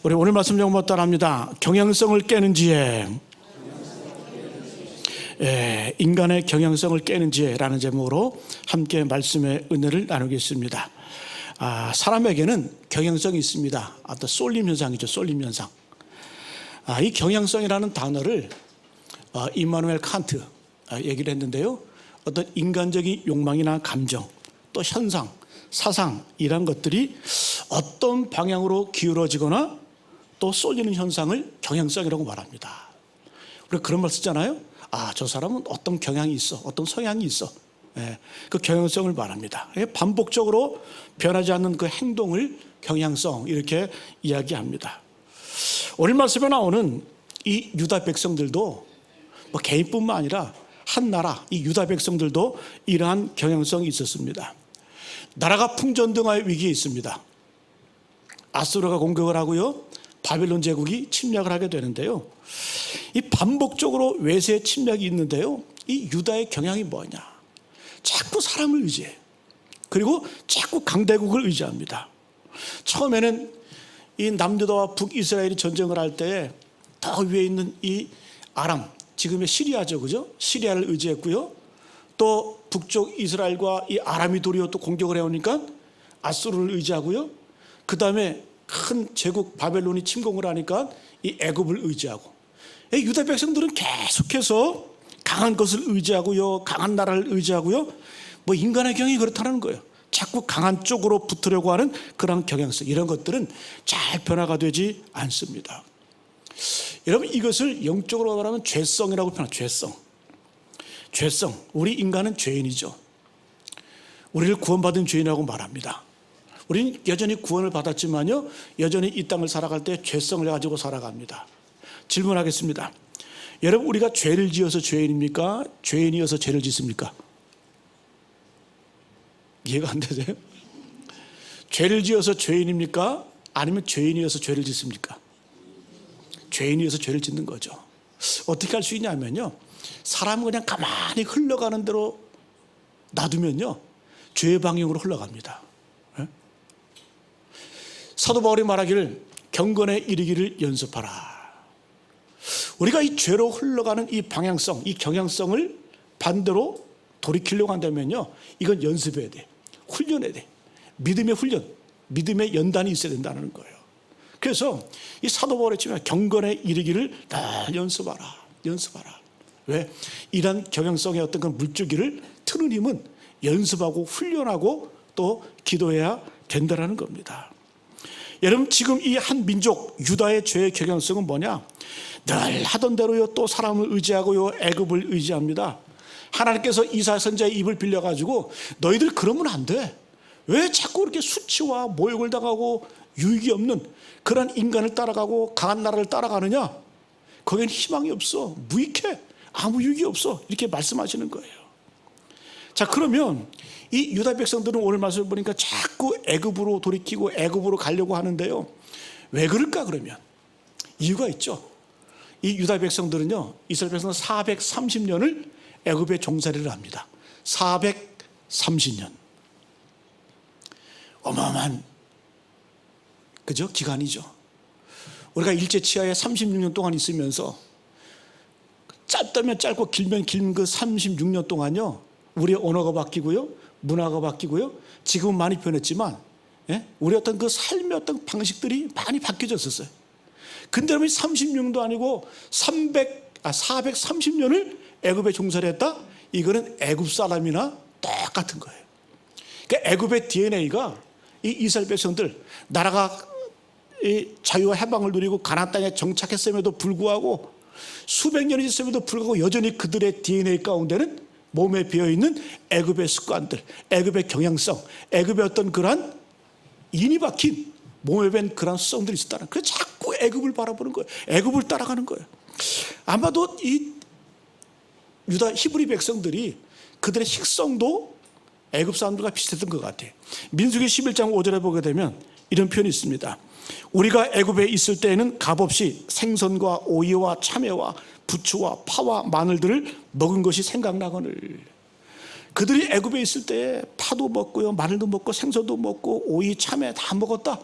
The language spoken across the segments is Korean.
우리 오늘 말씀 제목 따라합니다. 경향성을 깨는 지혜. 인간의 경향성을 깨는 지혜라는 제목으로 함께 말씀의 은혜를 나누겠습니다. 사람에게는 경향성이 있습니다. 어떤 쏠림 현상이죠. 쏠림 현상. 이 경향성이라는 단어를 임마누엘 칸트 얘기를 했는데요. 어떤 인간적인 욕망이나 감정, 또 현상, 사상 이런 것들이 어떤 방향으로 기울어지거나 또 쏠리는 현상을 경향성이라고 말합니다. 우리가 그런 말 쓰잖아요. 저 사람은 어떤 경향이 있어, 어떤 성향이 있어. 그 경향성을 말합니다. 반복적으로 변하지 않는 그 행동을 경향성 이렇게 이야기합니다. 오늘 말씀에 나오는 이 유다 백성들도 개인뿐만 아니라 한 나라, 이 유다 백성들도 이러한 경향성이 있었습니다. 나라가 풍전등화의 위기에 있습니다. 아수르가 공격을 하고요, 바벨론 제국이 침략을 하게 되는데요. 이 반복적으로 외세 침략이 있는데요. 이 유다의 경향이 뭐냐? 자꾸 사람을 의지해. 그리고 자꾸 강대국을 의지합니다. 처음에는 이 남유다와 북이스라엘이 전쟁을 할 때 더 위에 있는 이 아람, 지금의 시리아죠, 그죠? 시리아를 의지했고요. 또 북쪽 이스라엘과 이 아람이 도리어 또 공격을 해오니까 아수르를 의지하고요. 그 다음에 큰 제국 바벨론이 침공을 하니까 이 애굽을 의지하고, 유다 백성들은 계속해서 강한 것을 의지하고요, 강한 나라를 의지하고요. 인간의 경향이 그렇다는 거예요. 자꾸 강한 쪽으로 붙으려고 하는 그런 경향성, 이런 것들은 잘 변화가 되지 않습니다. 여러분, 이것을 영적으로 말하면 죄성이라고 표현합니다. 죄성. 우리 인간은 죄인이죠. 우리를 구원받은 죄인이라고 말합니다. 우리는 여전히 구원을 받았지만요, 여전히 이 땅을 살아갈 때 죄성을 가지고 살아갑니다. 질문하겠습니다. 여러분, 우리가 죄를 지어서 죄인입니까? 죄인이어서 죄를 짓습니까? 이해가 안 되세요? 죄를 지어서 죄인입니까? 아니면 죄인이어서 죄를 짓습니까? 죄인이어서 죄를 짓는 거죠. 어떻게 할 수 있냐면요, 사람은 그냥 가만히 흘러가는 대로 놔두면요, 죄의 방향으로 흘러갑니다. 사도 바울이 말하기를 경건에 이르기를 연습하라. 우리가 이 죄로 흘러가는 이 방향성, 이 경향성을 반대로 돌이키려고 한다면요, 이건 연습해야 돼. 훈련해야 돼. 믿음의 훈련, 믿음의 연단이 있어야 된다는 거예요. 그래서 이 사도 바울의 지금 경건에 이르기를 다 연습하라. 왜? 이런 경향성의 어떤 그 물줄기를 트는 힘은 연습하고 훈련하고 또 기도해야 된다는 겁니다. 여러분, 지금 이 한 민족 유다의 죄의 경향성은 뭐냐? 늘 하던 대로요, 또 사람을 의지하고요, 애굽을 의지합니다. 하나님께서 이사야 선지자의 입을 빌려가지고 너희들 그러면 안 돼. 왜 자꾸 이렇게 수치와 모욕을 당하고 유익이 없는 그런 인간을 따라가고 강한 나라를 따라가느냐? 거기엔 희망이 없어. 무익해. 아무 유익이 없어. 이렇게 말씀하시는 거예요. 자, 그러면 이 유다 백성들은 오늘 말씀을 보니까 자꾸 애굽으로 돌이키고 애굽으로 가려고 하는데요. 왜 그럴까? 그러면 이유가 있죠. 이 유다 백성들은요, 이스라엘 백성은 430년을 애굽에 종살이를 합니다. 430년. 어마어마한, 그죠? 기간이죠. 우리가 일제 치하에 36년 동안 있으면서 짧다면 짧고 길면 긴 그 36년 동안요, 우리의 언어가 바뀌고요, 문화가 바뀌고요, 지금은 많이 변했지만, 우리 어떤 그 삶의 어떤 방식들이 많이 바뀌어졌었어요. 근데 여러분, 36년도 아니고 430년을 애굽에 종살이했다? 이거는 애굽 사람이나 똑같은 거예요. 그러니까 애굽의 DNA가 이 이스라엘 백성들, 나라가 이 자유와 해방을 누리고 가나안 땅에 정착했음에도 불구하고 수백 년이 지났음에도 불구하고 여전히 그들의 DNA 가운데는 몸에 배어있는 애굽의 습관들, 애굽의 경향성, 애굽의 어떤 그러한 인이 박힌 몸에 밴 그런 습성들이 있었다는, 그래서 자꾸 애굽을 바라보는 거예요. 애굽을 따라가는 거예요. 아마도 이 유다 히브리 백성들이 그들의 식성도 애굽 사람들과 비슷했던 것 같아요. 민수기 11장 5절에 보게 되면 이런 표현이 있습니다. 우리가 애굽에 있을 때에는 값없이 생선과 오이와 참외와 부추와 파와 마늘들을 먹은 것이 생각나거늘. 그들이 애굽에 있을 때 파도 먹고요, 마늘도 먹고 생선도 먹고 오이, 참외 다 먹었다.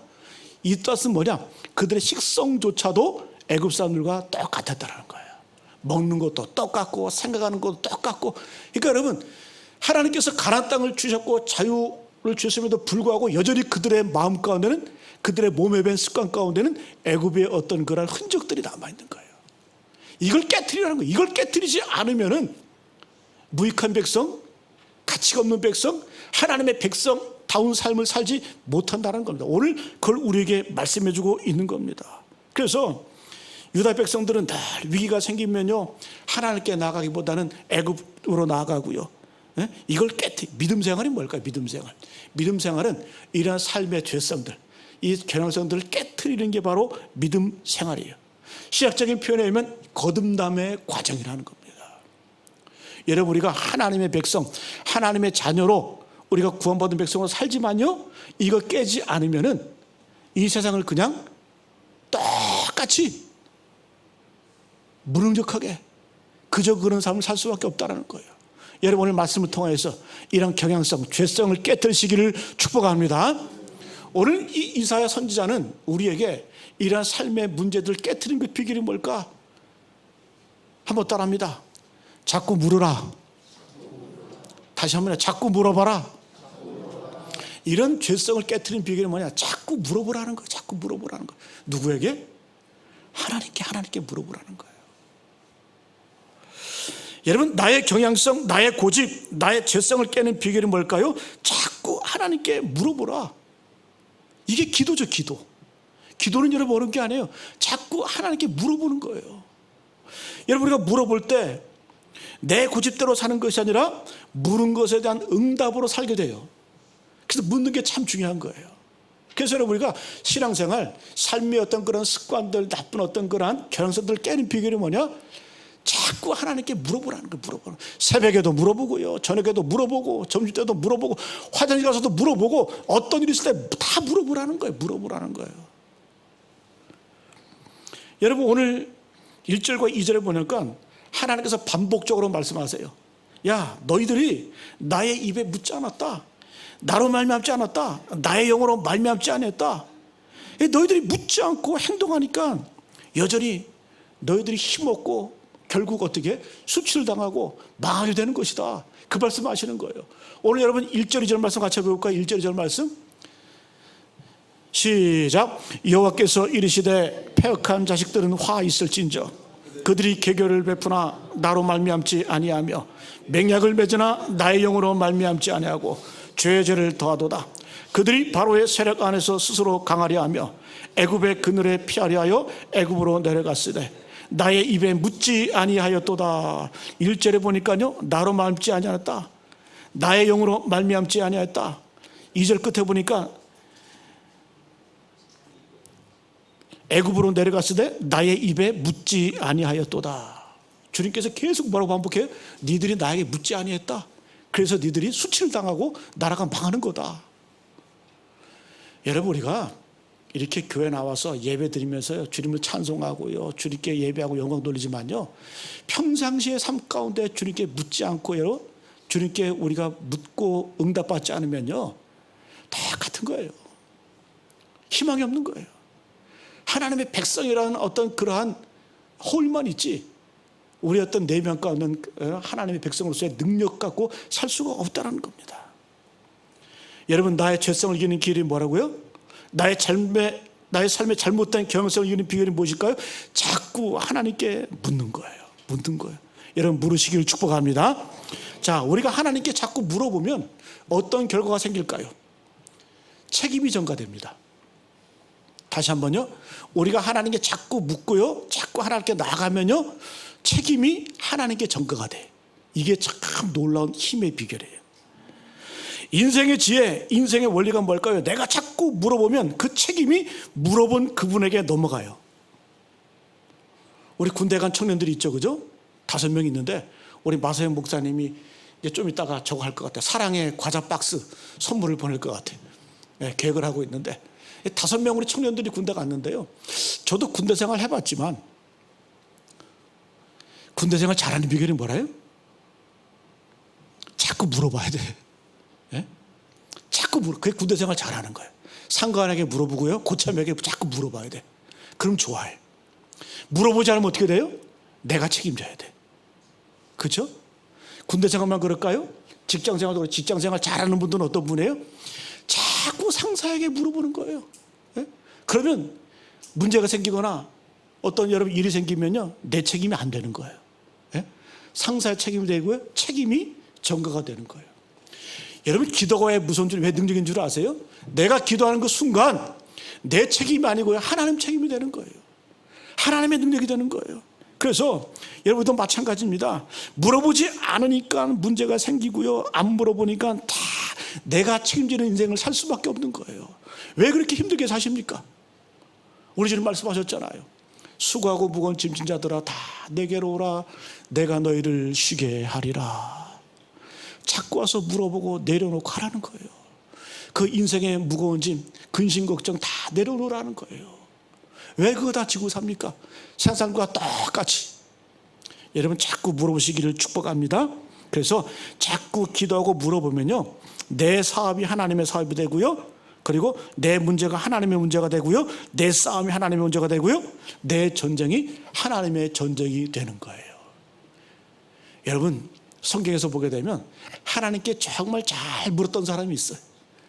이 뜻은 뭐냐? 그들의 식성조차도 애굽 사람들과 똑같았다는 거예요. 먹는 것도 똑같고 생각하는 것도 똑같고. 그러니까 여러분, 하나님께서 가나안 땅을 주셨고 자유를 주셨음에도 불구하고 여전히 그들의 마음 가운데는, 그들의 몸에 밴 습관 가운데는 애굽의 어떤 그런 흔적들이 남아있는 거예요. 이걸 깨트리라는 거예요. 이걸 깨트리지 않으면은 무익한 백성, 가치가 없는 백성, 하나님의 백성다운 삶을 살지 못한다는 겁니다. 오늘 그걸 우리에게 말씀해주고 있는 겁니다. 그래서 유다 백성들은 늘 위기가 생기면요, 하나님께 나가기보다는 애굽으로 나아가고요. 이걸 믿음 생활이 뭘까요? 믿음 생활. 믿음 생활은 이러한 삶의 죄성들, 이 경향성들을 깨트리는 게 바로 믿음 생활이에요. 시학적인 표현에 의하면 거듭남의 과정이라는 겁니다. 여러분, 우리가 하나님의 백성, 하나님의 자녀로 우리가 구원받은 백성으로 살지만요, 이거 깨지 않으면은 이 세상을 그냥 똑같이 무능력하게 그저 그런 삶을 살 수밖에 없다는 거예요. 여러분, 오늘 말씀을 통해서 이런 경향성, 죄성을 깨뜨리시기를 축복합니다. 오늘 이 이사야 선지자는 우리에게 이러한 삶의 문제들을 깨뜨린 그 비결이 뭘까? 한번 따라합니다. 자꾸 물으라. 다시 한번 자꾸 물어봐라. 이런 죄성을 깨뜨린 비결이 뭐냐? 자꾸 물어보라는 거예요. 자꾸 물어보라는 거예요. 누구에게? 하나님께 물어보라는 거예요. 여러분, 나의 경향성, 나의 고집, 나의 죄성을 깨는 비결이 뭘까요? 자꾸 하나님께 물어보라. 이게 기도죠, 기도. 기도는 여러분 어려운 게 아니에요. 자꾸 하나님께 물어보는 거예요. 여러분, 우리가 물어볼 때 내 고집대로 사는 것이 아니라 물은 것에 대한 응답으로 살게 돼요. 그래서 묻는 게 참 중요한 거예요. 그래서 여러분, 우리가 신앙생활, 삶의 어떤 그런 습관들, 나쁜 어떤 그런 경향성들을 깨는 비결이 뭐냐? 자꾸 하나님께 물어보라는 거예요. 물어보는. 새벽에도 물어보고요, 저녁에도 물어보고, 점심때도 물어보고, 화장실 가서도 물어보고, 어떤 일이 있을 때 다 물어보라는 거예요. 물어보라는 거예요. 여러분, 오늘 1절과 2절에 보니까 하나님께서 반복적으로 말씀하세요. 야, 너희들이 나의 입에 묻지 않았다. 나로 말미암지 않았다. 나의 영으로 말미암지 않았다. 너희들이 묻지 않고 행동하니까 여전히 너희들이 힘없고 결국 어떻게 수치를 당하고 망하게 되는 것이다. 그 말씀 하시는 거예요. 오늘 여러분 1절 2절 말씀 같이 배울까요? 1절 2절 말씀 시작. 여호와께서 이르시되 패역한 자식들은 화 있을진저 그들이 계교를 베푸나 나로 말미암지 아니하며 맹약을 맺으나 나의 영으로 말미암지 아니하고 죄의 죄를 더하도다. 그들이 바로의 세력 안에서 스스로 강하려 하며 애굽의 그늘에 피하려 하여 애굽으로 내려갔으되 나의 입에 묻지 아니하였도다. 1절에 보니까요, 나로 말미암지 아니하였다. 나의 영으로 말미암지 아니하였다. 2절 끝에 보니까 애굽으로 내려갔으되 나의 입에 묻지 아니하였도다. 주님께서 계속 뭐라고 반복해요? 니들이 나에게 묻지 아니했다. 그래서 니들이 수치를 당하고 나라가 망하는 거다. 여러분, 우리가 이렇게 교회 나와서 예배 드리면서 주님을 찬송하고요, 주님께 예배하고 영광 돌리지만요, 평상시의 삶 가운데 주님께 묻지 않고요, 주님께 우리가 묻고 응답받지 않으면요, 다 같은 거예요. 희망이 없는 거예요. 하나님의 백성이라는 어떤 그러한 홀만 있지, 우리 어떤 내면 가운데 하나님의 백성으로서의 능력 갖고 살 수가 없다는 겁니다. 여러분, 나의 죄성을 이기는 길이 뭐라고요? 나의 삶의 잘못된 경험성을 이기는 비결이 무엇일까요? 자꾸 하나님께 묻는 거예요. 묻는 거예요. 여러분, 물으시기를 축복합니다. 자, 우리가 하나님께 자꾸 물어보면 어떤 결과가 생길까요? 책임이 전가됩니다. 다시 한번요. 우리가 하나님께 자꾸 묻고요, 자꾸 하나님께 나아가면요, 책임이 하나님께 전가가 돼. 이게 참 놀라운 힘의 비결이에요. 인생의 지혜, 인생의 원리가 뭘까요? 내가 자꾸 물어보면 그 책임이 물어본 그분에게 넘어가요. 우리 군대 간 청년들이 있죠, 그죠? 5명 있는데 우리 마서영 목사님이 이제 좀 이따가 저거 할 것 같아요. 사랑의 과자 박스 선물을 보낼 것 같아요. 네, 계획을 하고 있는데 5명 우리 청년들이 군대 갔는데요, 저도 군대 생활 해봤지만 군대 생활 잘하는 비결이 뭐라요? 자꾸 물어봐야 돼. 네? 자꾸 그게 군대 생활 잘하는 거예요. 상관에게 물어보고요, 고참에게 자꾸 물어봐야 돼. 그럼 좋아해. 물어보지 않으면 어떻게 돼요? 내가 책임져야 돼. 그렇죠? 군대 생활만 그럴까요? 직장 생활도 그렇고, 직장 생활 잘하는 분들은 어떤 분이에요? 자꾸 상사에게 물어보는 거예요. 예? 그러면 문제가 생기거나 어떤 여러분 일이 생기면요, 내 책임이 안 되는 거예요. 예? 상사의 책임이 되고요, 책임이 전가가 되는 거예요. 여러분, 기도가 왜 무서운 줄, 왜 능력인 줄 아세요? 내가 기도하는 그 순간 내 책임이 아니고요, 하나님 책임이 되는 거예요. 하나님의 능력이 되는 거예요. 그래서 여러분도 마찬가지입니다. 물어보지 않으니까 문제가 생기고요, 안 물어보니까 다 내가 책임지는 인생을 살 수밖에 없는 거예요. 왜 그렇게 힘들게 사십니까? 우리 주님 말씀하셨잖아요. 수고하고 무거운 짐진 자들아 다 내게로 오라, 내가 너희를 쉬게 하리라. 자꾸 와서 물어보고 내려놓고 하라는 거예요. 그 인생의 무거운 짐, 근심 걱정 다 내려놓으라는 거예요. 왜 그거 다 지고 삽니까? 세상과 똑같이. 여러분, 자꾸 물어보시기를 축복합니다. 그래서 자꾸 기도하고 물어보면요, 내 사업이 하나님의 사업이 되고요, 그리고 내 문제가 하나님의 문제가 되고요, 내 싸움이 하나님의 문제가 되고요, 내 전쟁이 하나님의 전쟁이 되는 거예요. 여러분, 성경에서 보게 되면 하나님께 정말 잘 물었던 사람이 있어요.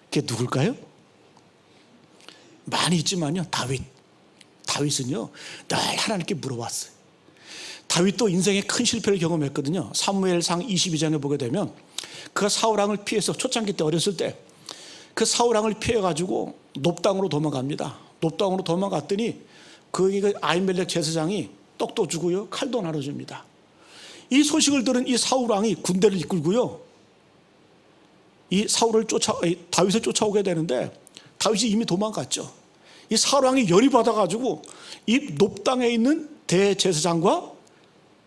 그게 누굴까요? 많이 있지만요, 다윗은요 늘 하나님께 물어봤어요. 다윗도 인생의 큰 실패를 경험했거든요. 사무엘상 22장에 보게 되면 그가 사울왕을 피해서, 초창기 때 어렸을 때 그 사울왕을 피해가지고 높당으로 도망갑니다. 높당으로 도망갔더니 그 아히멜렉 제사장이 떡도 주고요, 칼도 나눠줍니다. 이 소식을 들은 이 사울왕이 군대를 이끌고요, 이 다윗을 쫓아오게 되는데, 다윗이 이미 도망갔죠. 이 사울왕이 열이 받아가지고 이 높당에 있는 대제사장과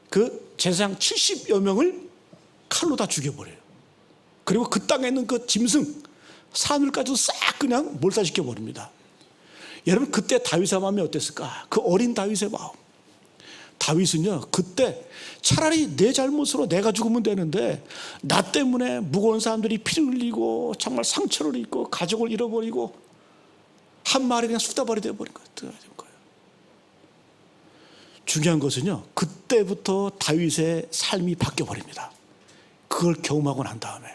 그 제사장 70여 명을 칼로 다 죽여버려요. 그리고 그 땅에 있는 그 짐승 사늘까지도 싹 그냥 몰살시켜 버립니다. 여러분, 그때 다윗의 마음이 어땠을까? 그 어린 다윗의 마음. 다윗은요, 그때 차라리 내 잘못으로 내가 죽으면 되는데, 나 때문에 무거운 사람들이 피를 흘리고 정말 상처를 입고 가족을 잃어버리고 한 마리 그냥 쑥다발이 되어버린 거예요. 중요한 것은요, 그때부터 다윗의 삶이 바뀌어버립니다. 그걸 경험하고 난 다음에.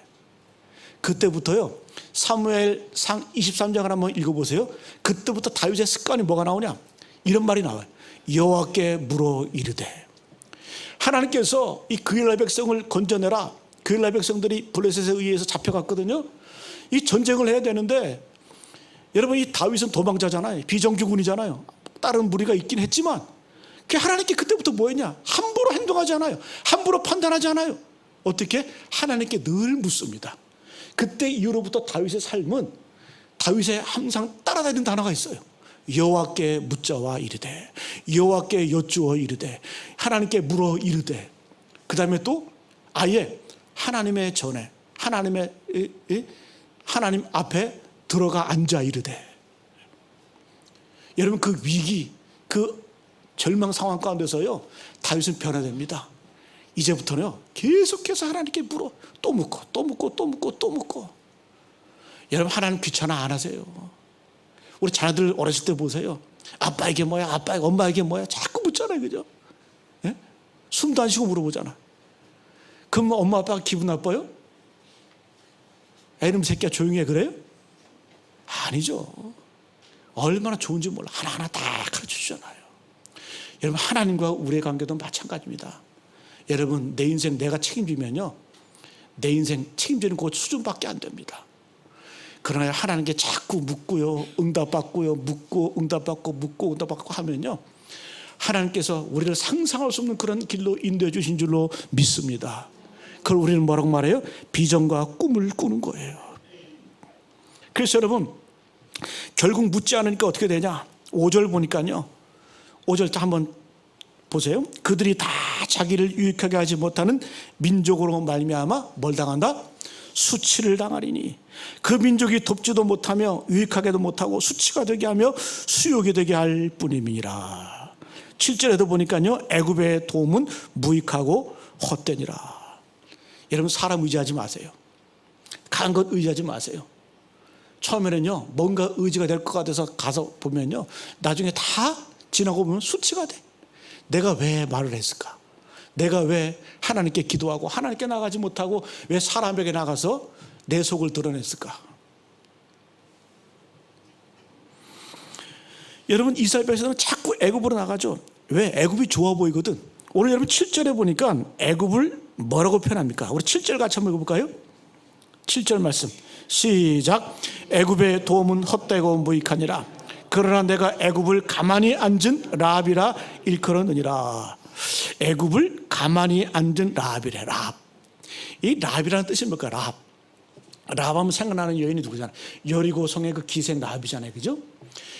그때부터요, 사무엘상 23장을 한번 읽어보세요. 그때부터 다윗의 습관이 뭐가 나오냐? 이런 말이 나와요. 여호와께 물어 이르되. 하나님께서 이 그일라 백성을 건져내라. 그일라 백성들이 블레셋에 의해서 잡혀갔거든요. 이 전쟁을 해야 되는데, 여러분, 이 다윗은 도망자잖아요. 비정규군이잖아요. 다른 무리가 있긴 했지만, 하나님께 그때부터 뭐 했냐? 함부로 행동하지 않아요. 함부로 판단하지 않아요. 어떻게? 하나님께 늘 묻습니다. 그때 이후로부터 다윗의 삶은, 다윗의 항상 따라다니는 단어가 있어요. 여호와께 묻자와 이르되, 여호와께 여쭈어 이르되, 하나님께 물어 이르되, 그 다음에 또 아예 하나님의 전에, 하나님 앞에 들어가 앉아 이르되. 여러분, 그 위기, 그 절망 상황 가운데서요, 다윗은 변화됩니다. 이제부터는요, 계속해서 하나님께 물어, 또 묻고 또 묻고 또 묻고 또 묻고. 여러분, 하나님 귀찮아 안 하세요. 우리 자녀들 어렸을 때 보세요. 아빠에게 뭐야, 엄마에게 뭐야, 자꾸 묻잖아요, 그죠? 예? 숨도 안 쉬고 물어보잖아. 그럼 엄마 아빠가 기분 나빠요? 애놈 새끼야 조용히 해, 그래요? 아니죠. 얼마나 좋은지 몰라. 하나하나 다 가르쳐 주잖아요. 여러분, 하나님과 우리의 관계도 마찬가지입니다. 여러분, 내 인생 내가 책임지면요, 내 인생 책임지는 그 수준밖에 안 됩니다. 그러나 하나님께 자꾸 묻고요, 응답받고요, 묻고 응답받고 묻고 응답받고 하면요, 하나님께서 우리를 상상할 수 없는 그런 길로 인도해 주신 줄로 믿습니다. 그걸 우리는 뭐라고 말해요? 비전과 꿈을 꾸는 거예요. 그래서 여러분, 결국 묻지 않으니까 어떻게 되냐? 5절 보니까요, 5절 한번 보세요. 그들이 다 자기를 유익하게 하지 못하는 민족으로 말미암아 뭘 당한다? 수치를 당하리니. 그 민족이 돕지도 못하며 유익하게도 못하고 수치가 되게 하며 수욕이 되게 할 뿐임이니라. 7절에도 보니까요, 애굽의 도움은 무익하고 헛되니라. 여러분, 사람 의지하지 마세요. 강한 것 의지하지 마세요. 처음에는요 뭔가 의지가 될 것 같아서 가서 보면요 나중에 다 지나고 보면 수치가 돼. 내가 왜 말을 했을까? 내가 왜 하나님께 기도하고 하나님께 나가지 못하고 왜 사람에게 나가서 내 속을 드러냈을까? 여러분 이스라엘 백성은 자꾸 애굽으로 나가죠. 왜? 애굽이 좋아 보이거든. 오늘 여러분 7절에 보니까 애굽을 뭐라고 표현합니까? 우리 7절 같이 한번 읽어볼까요? 7절 말씀 시작. 애굽의 도움은 헛되고 무익하니라. 그러나 내가 애굽을 가만히 앉은 라합이라 일컬었느니라. 애굽을 가만히 앉은 라합이래. 라합. 이 라합이라는 뜻이 뭘까? 라합. 라합하면 생각나는 여인이 누구잖아요? 여리고성의 그 기생 라합이잖아요, 그죠?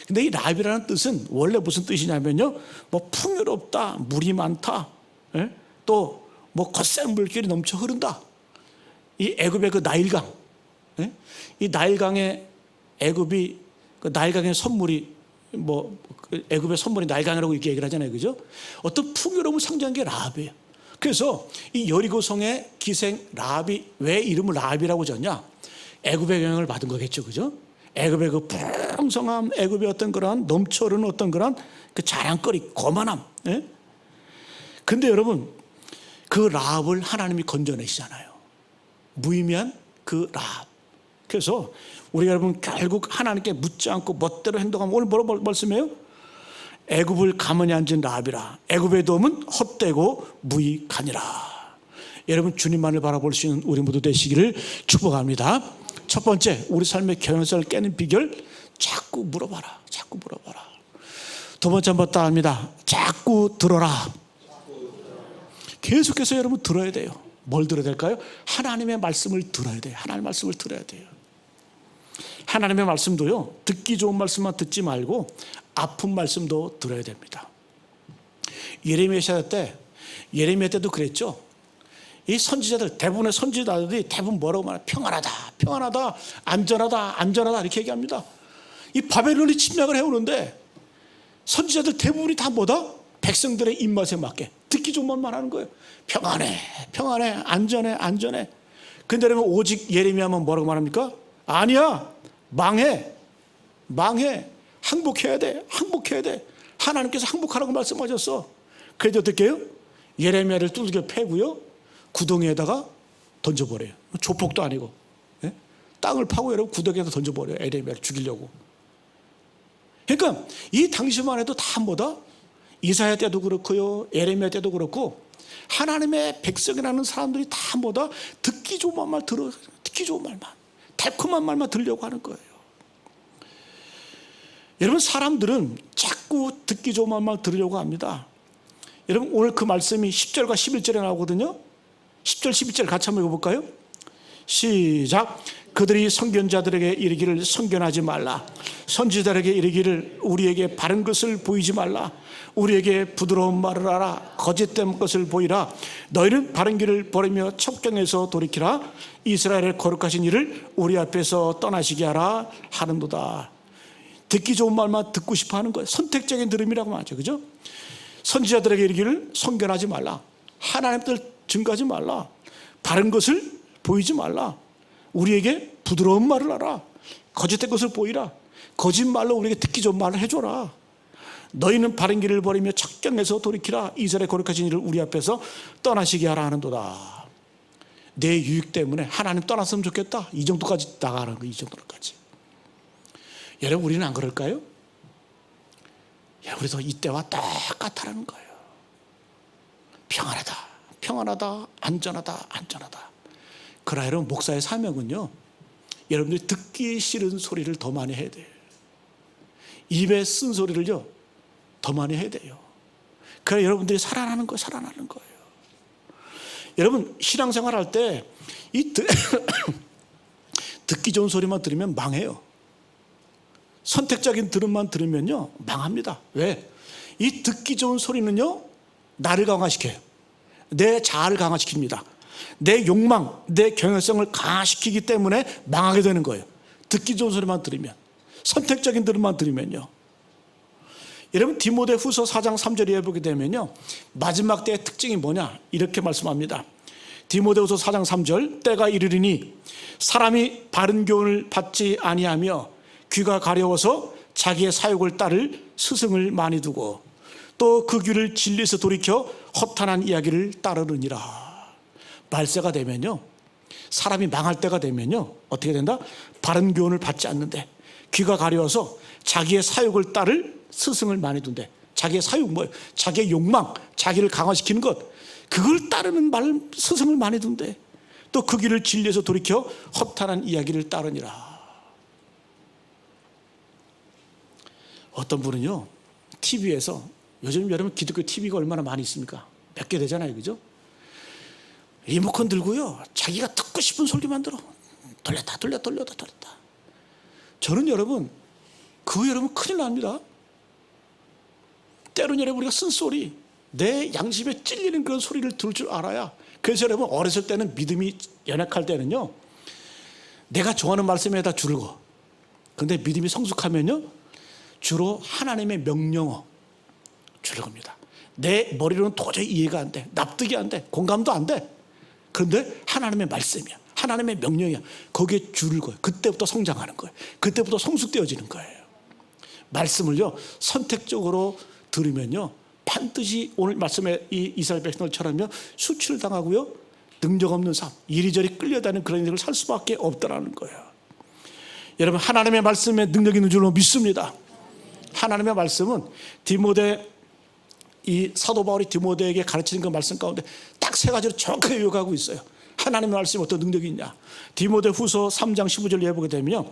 근데 이 라합이라는 뜻은 원래 무슨 뜻이냐면요, 뭐 풍요롭다, 물이 많다, 또 뭐 거센 물길이 넘쳐 흐른다. 이 애굽의 그 나일강, 이 나일강의 애굽이 그 나일강의 선물이 뭐 애굽의 선물이 나일강이라고 이렇게 얘기를 하잖아요, 그죠? 어떤 풍요로움을 상징한 게 라합이에요. 그래서 이 여리고성의 기생 라합이 왜 이름을 라합이라고 졌냐? 애굽의 영향을 받은 거겠죠, 그죠? 애굽의 그 풍성함, 애굽의 어떤 그런 넘쳐흐르는 어떤 그런 그 자랑거리, 거만함. 근데 여러분 그 라합을 하나님이 건져내시잖아요. 무의미한 그 라합. 그래서 우리가 여러분 결국 하나님께 묻지 않고 멋대로 행동하면 오늘 뭐라고 말씀해요? 애굽을 가만히 앉은 라합이라. 애굽의 도움은 헛되고 무익하니라. 여러분 주님만을 바라볼 수 있는 우리 모두 되시기를 축복합니다. 첫 번째, 우리 삶의 경영성을 깨는 비결, 자꾸 물어봐라. 자꾸 물어봐라. 두 번째 한번 따라합니다. 자꾸 들어라. 계속해서 여러분 들어야 돼요. 뭘 들어야 될까요? 하나님의 말씀을 들어야 돼요. 하나님의 말씀을 들어야 돼요. 하나님의 말씀도요, 듣기 좋은 말씀만 듣지 말고 아픈 말씀도 들어야 됩니다. 예레미야 때도 그랬죠. 이 선지자들, 대부분의 선지자들이 대부분 뭐라고 말해요? 평안하다, 평안하다, 안전하다, 안전하다 이렇게 얘기합니다. 이 바벨론이 침략을 해오는데 선지자들 대부분이 다 뭐다? 백성들의 입맛에 맞게 듣기 좋은 말만 하는 거예요. 평안해, 평안해, 안전해, 안전해. 근데 여러분 오직 예레미야만 뭐라고 말합니까? 아니야, 망해, 망해, 항복해야 돼, 항복해야 돼. 하나님께서 항복하라고 말씀하셨어. 그래도 어떻게 해요? 예레미야를 두들겨 패고요, 구덩이에다가 던져버려요. 조폭도 아니고, 땅을 파고 여러분 구덩이에다 던져버려요. 예레미야를 죽이려고. 그러니까 이 당시만 해도 다 뭐다? 이사야 때도 그렇고요, 예레미야 때도 그렇고 하나님의 백성이라는 사람들이 다 뭐다? 듣기 좋은 말만 들어, 듣기 좋은 말만, 달콤한 말만 들으려고 하는 거예요. 여러분 사람들은 자꾸 듣기 좋은 말만 들으려고 합니다. 여러분 오늘 그 말씀이 10절과 11절에 나오거든요. 10절 11절 같이 한번 읽어볼까요? 시작. 그들이 선견자들에게 이르기를 선견하지 말라. 선지자들에게 이르기를 우리에게 바른 것을 보이지 말라. 우리에게 부드러운 말을 하라. 거짓된 것을 보이라. 너희는 바른 길을 버리며 첩경에서 돌이키라. 이스라엘의 거룩하신 이를 우리 앞에서 떠나시게 하라 하는도다. 듣기 좋은 말만 듣고 싶어 하는 거예요. 선택적인 들음이라고 말하죠, 그죠? 선지자들에게 이르기를 선견하지 말라. 하나님 뜻 증거하지 말라. 바른 것을 보이지 말라. 우리에게 부드러운 말을 하라. 거짓된 것을 보이라. 거짓말로 우리에게 듣기 좋은 말을 해줘라. 너희는 바른 길을 버리며 척경에서 돌이키라. 이스라엘 거룩하신 이를 우리 앞에서 떠나시게 하라 하는도다. 내 유익 때문에 하나님 떠났으면 좋겠다, 이 정도까지 나가는 거, 이 정도까지. 여러분 우리는 안 그럴까요? 우리도 이때와 똑같다는 거예요. 평안하다, 평안하다, 안전하다, 안전하다. 그러나 여러분 목사의 사명은요, 여러분들이 듣기 싫은 소리를 더 많이 해야 돼요. 입에 쓴 소리를요 더 많이 해야 돼요. 그래야 여러분들이 살아나는 거예요. 살아나는 거예요. 여러분 신앙생활 할 때 이 듣기 좋은 소리만 들으면 망해요. 선택적인 들음만 들으면요 망합니다. 왜? 이 듣기 좋은 소리는요 나를 강화시켜요. 내 자아를 강화시킵니다. 내 욕망, 내 경외성을 강화시키기 때문에 망하게 되는 거예요. 듣기 좋은 소리만 들으면, 선택적인 들음만 들으면요. 여러분 디모데후서 4장 3절에 보게 되면요 마지막 때의 특징이 뭐냐 이렇게 말씀합니다. 디모데후서 4장 3절 때가 이르리니 사람이 바른 교훈을 받지 아니하며 귀가 가려워서 자기의 사욕을 따를 스승을 많이 두고 또 그 귀를 진리에서 돌이켜 허탄한 이야기를 따르느니라. 말세가 되면요, 사람이 망할 때가 되면요 어떻게 된다? 바른 교훈을 받지 않는데 귀가 가려워서 자기의 사욕을 따를 스승을 많이 둔대. 자기의 사욕 뭐예요? 자기의 욕망, 자기를 강화시키는 것, 그걸 따르는 말 스승을 많이 둔대. 또 그 길을 진리에서 돌이켜 허탄한 이야기를 따르니라. 어떤 분은요 TV에서, 요즘 여러분 기독교 TV가 얼마나 많이 있습니까? 몇 개 되잖아요, 그죠? 리모컨 들고요 자기가 듣고 싶은 소리만 들어. 돌렸다. 저는 여러분 큰일 납니다. 때로는 여러분 우리가 쓴소리, 내 양심에 찔리는 그런 소리를 들을 줄 알아야. 그래서 여러분 어렸을 때는 믿음이 연약할 때는요 내가 좋아하는 말씀에다 줄을 거. 그런데 믿음이 성숙하면요 주로 하나님의 명령어 줄을 겁니다. 내 머리로는 도저히 이해가 안 돼, 납득이 안 돼, 공감도 안 돼. 그런데 하나님의 말씀이야, 하나님의 명령이야. 거기에 줄을 거예요. 그때부터 성장하는 거예요. 그때부터 성숙되어지는 거예요. 말씀을요 선택적으로 들으면요 반드시 오늘 말씀에 이 이스라엘 백성들처럼요 수치를 당하고요 능력 없는 삶, 이리저리 끌려다니는 그런 인생을 살 수밖에 없다라는 거예요. 여러분 하나님의 말씀에 능력이 있는 줄로 믿습니다. 하나님의 말씀은 이 사도 바울이 디모데에게 가르치는 그 말씀 가운데 딱 세 가지로 정확하게 요구하고 있어요. 하나님의 말씀이 어떤 능력이 있냐. 디모데 후서 3장 15절 해보게 되면요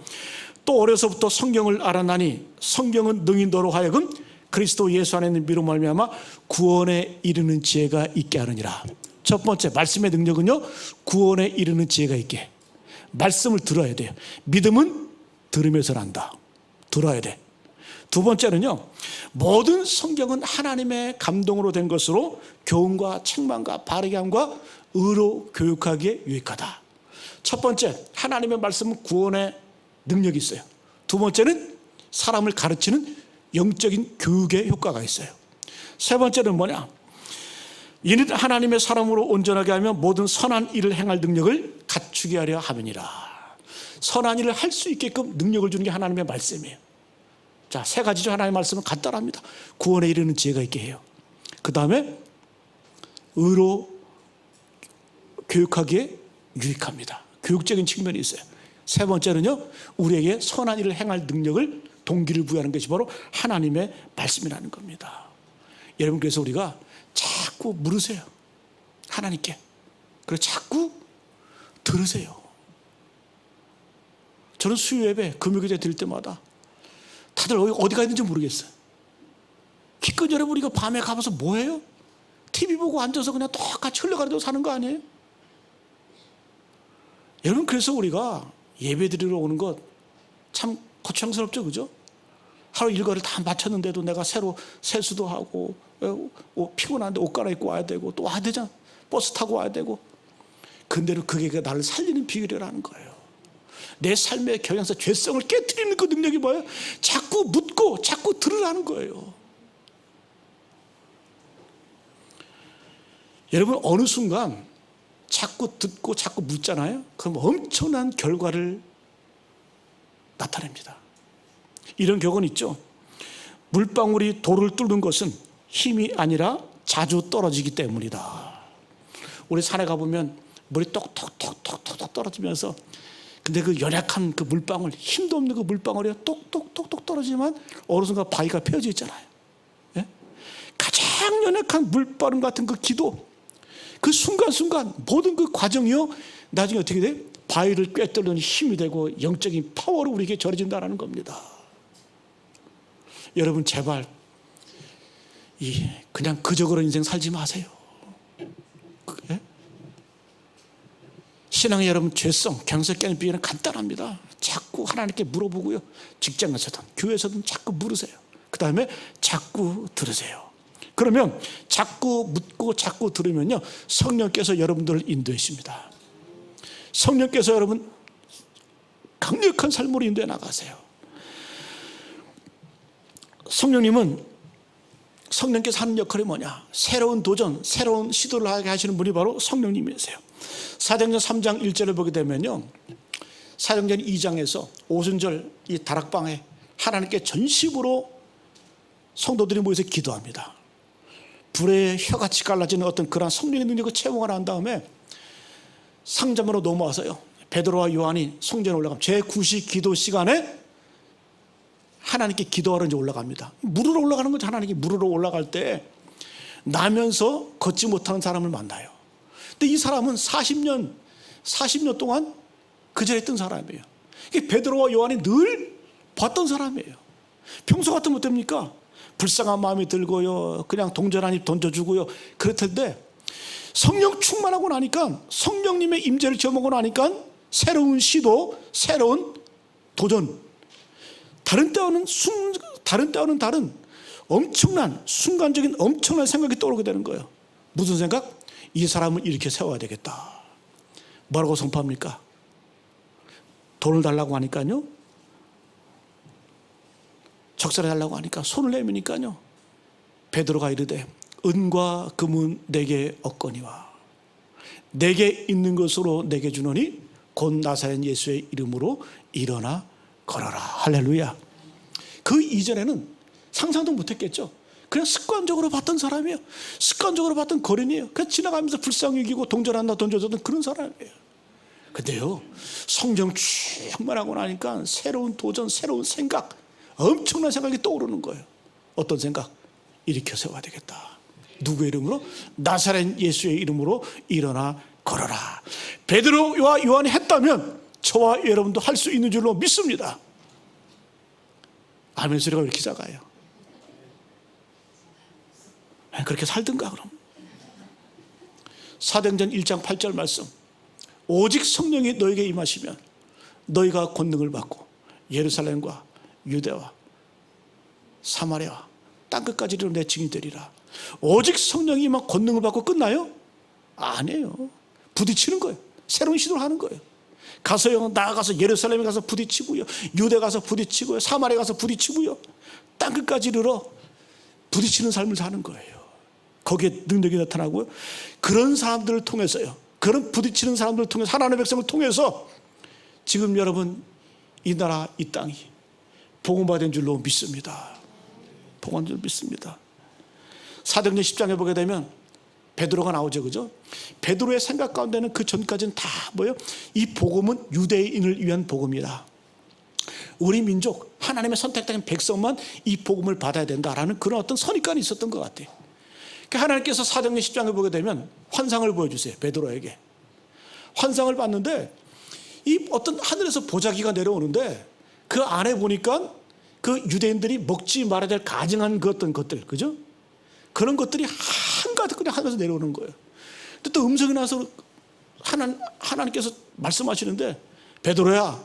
또 어려서부터 성경을 알아나니 성경은 능히 너로 하여금 그리스도 예수 안에 있는 믿음으로 말미암아 구원에 이르는 지혜가 있게 하느니라. 첫 번째 말씀의 능력은요 구원에 이르는 지혜가 있게. 말씀을 들어야 돼요. 믿음은 들으면서 난다. 들어야 돼. 두 번째는요 모든 성경은 하나님의 감동으로 된 것으로 교훈과 책망과 바르게 함과 의로 교육하기에 유익하다. 첫 번째 하나님의 말씀은 구원의 능력이 있어요. 두 번째는 사람을 가르치는 영적인 교육의 효과가 있어요. 세 번째는 뭐냐, 이는 하나님의 사람으로 온전하게 하며 모든 선한 일을 행할 능력을 갖추게 하려 함이니라. 선한 일을 할 수 있게끔 능력을 주는 게 하나님의 말씀이에요. 자, 세 가지죠. 하나님의 말씀은 간단합니다. 구원에 이르는 지혜가 있게 해요. 그 다음에 의로 교육하기에 유익합니다. 교육적인 측면이 있어요. 세 번째는요 우리에게 선한 일을 행할 능력을, 동기를 부여하는 것이 바로 하나님의 말씀이라는 겁니다. 여러분 그래서 우리가 자꾸 물으세요. 하나님께. 그리고 자꾸 들으세요. 저는 수요 예배, 금요일에 드릴 때마다 다들 어디가 있는지 모르겠어요. 기껏 여러분 우리가 밤에 가면서 뭐해요? TV 보고 앉아서 그냥 똑같이 흘러가는 대로 사는 거 아니에요? 여러분 그래서 우리가 예배 드리러 오는 것 참 거창스럽죠, 그죠? 하루 일과를 다 마쳤는데도 내가 새로 세수도 하고 피곤한데 옷 갈아입고 와야 되고 또 와야 되잖아. 버스 타고 와야 되고. 근데도 그게 나를 살리는 비결이라는 거예요. 내 삶의 경향성, 죄성을 깨트리는 그 능력이 뭐예요? 자꾸 묻고 자꾸 들으라는 거예요. 여러분 어느 순간 자꾸 듣고 자꾸 묻잖아요. 그럼 엄청난 결과를 나타냅니다. 이런 경우는 있죠. 물방울이 돌을 뚫는 것은 힘이 아니라 자주 떨어지기 때문이다. 우리 산에 가보면 물이 똑똑똑똑똑 떨어지면서, 근데 그 연약한 그 물방울, 힘도 없는 그 물방울이 똑똑똑똑 떨어지면 어느 순간 바위가 펴져 있잖아요. 예? 가장 연약한 물바람 같은 그 기도, 그 순간순간 모든 그 과정이요 나중에 어떻게 돼? 바위를 꿰뚫는 힘이 되고 영적인 파워로 우리에게 전해진다는 겁니다. 여러분 제발 그냥 그저 그런 인생 살지 마세요. 예? 신앙의 여러분 죄성, 경솔 깨는 비결은 간단합니다. 자꾸 하나님께 물어보고요. 직장에서든 교회에서든 자꾸 물으세요. 그 다음에 자꾸 들으세요. 그러면 자꾸 묻고 자꾸 들으면요 성령께서 여러분들을 인도하십니다. 성령께서 여러분 강력한 삶으로 인도해 나가세요. 성령께서 하는 역할이 뭐냐? 새로운 도전, 새로운 시도를 하게 하시는 분이 바로 성령님이세요. 사도행전 3장 1절을 보게 되면요, 사도행전 2장에서 오순절 이 다락방에 하나님께 전심으로 성도들이 모여서 기도합니다. 불에 혀같이 갈라지는 어떤 그런 성령의 능력을 체험을 한 다음에 상점으로 넘어와서요, 베드로와 요한이 성전에 올라가면 제9시 기도 시간에 하나님께 기도하러 이제 올라갑니다. 물으러 올라가는 거죠. 하나님께 물으러 올라갈 때 나면서 걷지 못하는 사람을 만나요. 근데 이 사람은 40년 동안 그 자리에 있던 사람이에요. 베드로와 요한이 늘 봤던 사람이에요. 평소 같으면 어떻습니까? 불쌍한 마음이 들고요, 그냥 동전 한 입 던져주고요, 그럴 텐데 성령 충만하고 나니까, 성령님의 임재를 경험하고 나니까 새로운 시도, 새로운 도전, 다른 때와는 다른 엄청난, 순간적인 엄청난 생각이 떠오르게 되는 거예요. 무슨 생각? 이 사람을 이렇게 세워야 되겠다. 뭐라고 선포합니까? 돈을 달라고 하니까요, 적살해 달라고 하니까 손을 내미니까요, 베드로가 이르되 은과 금은 내게 없거니와 내게 있는 것으로 내게 주노니 곧 나사렛 예수의 이름으로 일어나 걸어라. 할렐루야. 그 이전에는 상상도 못했겠죠. 그냥 습관적으로 봤던 사람이에요. 습관적으로 봤던 거린이에요. 그냥 지나가면서 불쌍히 여기고 동전 하나 던져줬던 그런 사람이에요. 근데요, 성령 충만하고 나니까 새로운 도전, 새로운 생각, 엄청난 생각이 떠오르는 거예요. 어떤 생각? 일으켜 세워야 되겠다. 누구의 이름으로? 나사렛 예수의 이름으로 일어나 걸어라. 베드로와 요한이 했다면 저와 여러분도 할 수 있는 줄로 믿습니다. 아멘 소리가 왜 이렇게 작아요? 그렇게 살든가 그럼. 사도행전 1장 8절 말씀, 오직 성령이 너에게 임하시면 너희가 권능을 받고 예루살렘과 유대와 사마리아와 땅끝까지 이르러 내 증인이 되리라. 오직 성령이 막 권능을 받고 끝나요? 아니에요. 부딪히는 거예요. 새로운 시도를 하는 거예요. 가서요, 나아가서 예루살렘에 가서 부딪히고요, 유대 가서 부딪히고요, 사마리아 가서 부딪히고요, 땅끝까지 이르러 부딪히는 삶을 사는 거예요. 거기에 능력이 나타나고요, 그런 사람들을 통해서요, 그런 부딪히는 사람들을 통해서, 하나님의 백성을 통해서 지금 여러분 이 나라 이 땅이 복음화된 줄로 믿습니다. 복음화된 줄로 믿습니다. 사도행전 10장에 보게 되면 베드로가 나오죠, 그죠? 베드로의 생각 가운데는 그 전까지는 다 뭐예요? 이 복음은 유대인을 위한 복음이다. 우리 민족, 하나님의 선택된 백성만 이 복음을 받아야 된다라는 그런 어떤 선입관이 있었던 것 같아요. 그러니까 하나님께서 사도행전 10장을 보게 되면 환상을 보여주세요. 베드로에게 환상을 봤는데 이 어떤 하늘에서 보자기가 내려오는데 그 안에 보니까 그 유대인들이 먹지 말아야 될 가증한 그 어떤 것들, 그죠? 그런 것들이 한가득 그냥 하늘에서 내려오는 거예요. 근데 또 음성이 나서 하나님께서 말씀하시는데, 베드로야,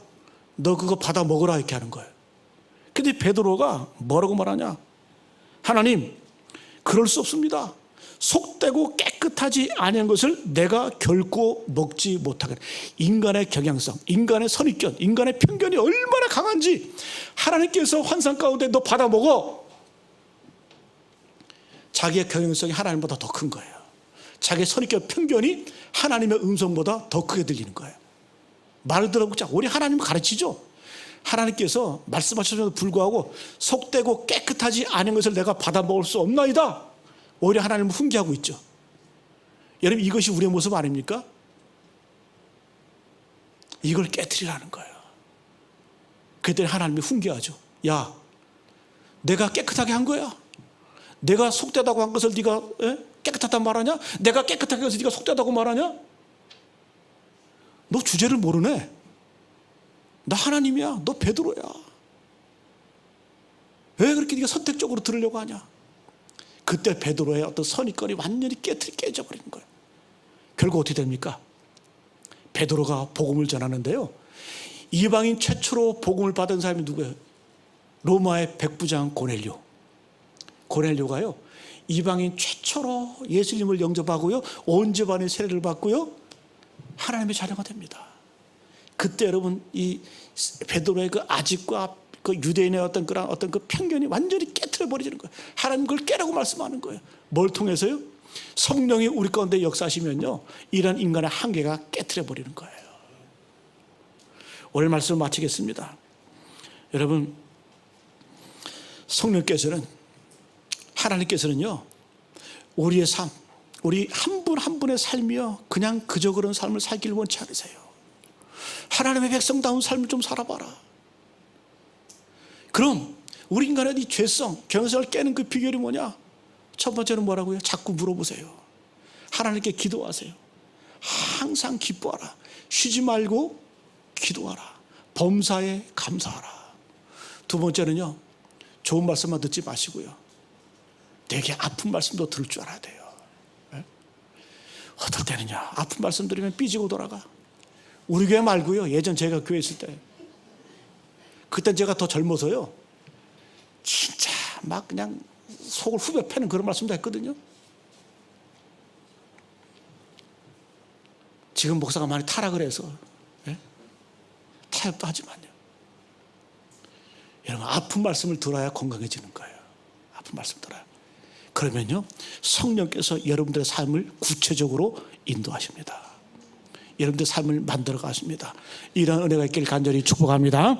너 그거 받아 먹으라, 이렇게 하는 거예요. 근데 베드로가 뭐라고 말하냐? 하나님, 그럴 수 없습니다. 속되고 깨끗하지 아니한 것을 내가 결코 먹지 못하겠다. 인간의 경향성, 인간의 선입견, 인간의 편견이 얼마나 강한지 하나님께서 환상 가운데 너 받아 먹어. 자기의 경향성이 하나님보다 더 큰 거예요. 자기의 선입견, 편견이 하나님의 음성보다 더 크게 들리는 거예요. 말을 들어보자. 우리 하나님을 가르치죠. 하나님께서 말씀하셔도 불구하고 속되고 깨끗하지 않은 것을 내가 받아 먹을 수 없나이다. 오히려 하나님을 훈계하고 있죠. 여러분, 이것이 우리의 모습 아닙니까? 이걸 깨트리라는 거예요. 그때 하나님이 훈계하죠. 야, 내가 깨끗하게 한 거야. 내가 속되다고 한 것을 네가 깨끗하다고 말하냐? 내가 깨끗하게 해서 네가 속되다고 말하냐? 너 주제를 모르네. 나 하나님이야. 너 베드로야. 왜 그렇게 네가 선택적으로 들으려고 하냐? 그때 베드로의 어떤 선입견이 완전히 깨져버린 거예요. 결국 어떻게 됩니까? 베드로가 복음을 전하는데요, 이방인 최초로 복음을 받은 사람이 누구예요? 로마의 백부장 고넬료. 고넬료가요, 이방인 최초로 예수님을 영접하고요, 온 집안의 세례를 받고요, 하나님의 자녀가 됩니다. 그때 여러분, 이 베드로의 그 아집과 그 유대인의 어떤 그 편견이 완전히 깨트려 버리는 거예요. 하나님 그걸 깨라고 말씀하는 거예요. 뭘 통해서요? 성령이 우리 가운데 역사하시면요, 이런 인간의 한계가 깨트려 버리는 거예요. 오늘 말씀을 마치겠습니다. 여러분, 성령께서는, 하나님께서는요, 우리의 삶, 우리 한 분 한 분의 삶이요, 그냥 그저 그런 삶을 살기를 원치 않으세요. 하나님의 백성다운 삶을 좀 살아봐라. 그럼 우리 인간의 이 죄성, 경성을 깨는 그 비결이 뭐냐? 첫 번째는 뭐라고요? 자꾸 물어보세요. 하나님께 기도하세요. 항상 기뻐하라. 쉬지 말고 기도하라. 범사에 감사하라. 두 번째는요, 좋은 말씀만 듣지 마시고요, 되게 아픈 말씀도 들을 줄 알아야 돼요. 네? 어떨 때는요, 아픈 말씀 들으면 삐지고 돌아가. 우리 교회 말고요, 예전 제가 교회 있을 때, 그때 제가 더 젊어서요, 진짜 막 그냥 속을 후벼 패는 그런 말씀도 했거든요. 지금 목사가 많이 타락을 해서, 예? 타협도 하지만요, 여러분, 아픈 말씀을 들어야 건강해지는 거예요. 아픈 말씀 들어야. 그러면요, 성령께서 여러분들의 삶을 구체적으로 인도하십니다. 여러분들의 삶을 만들어 가십니다. 이런 은혜가 있기를 간절히 축복합니다.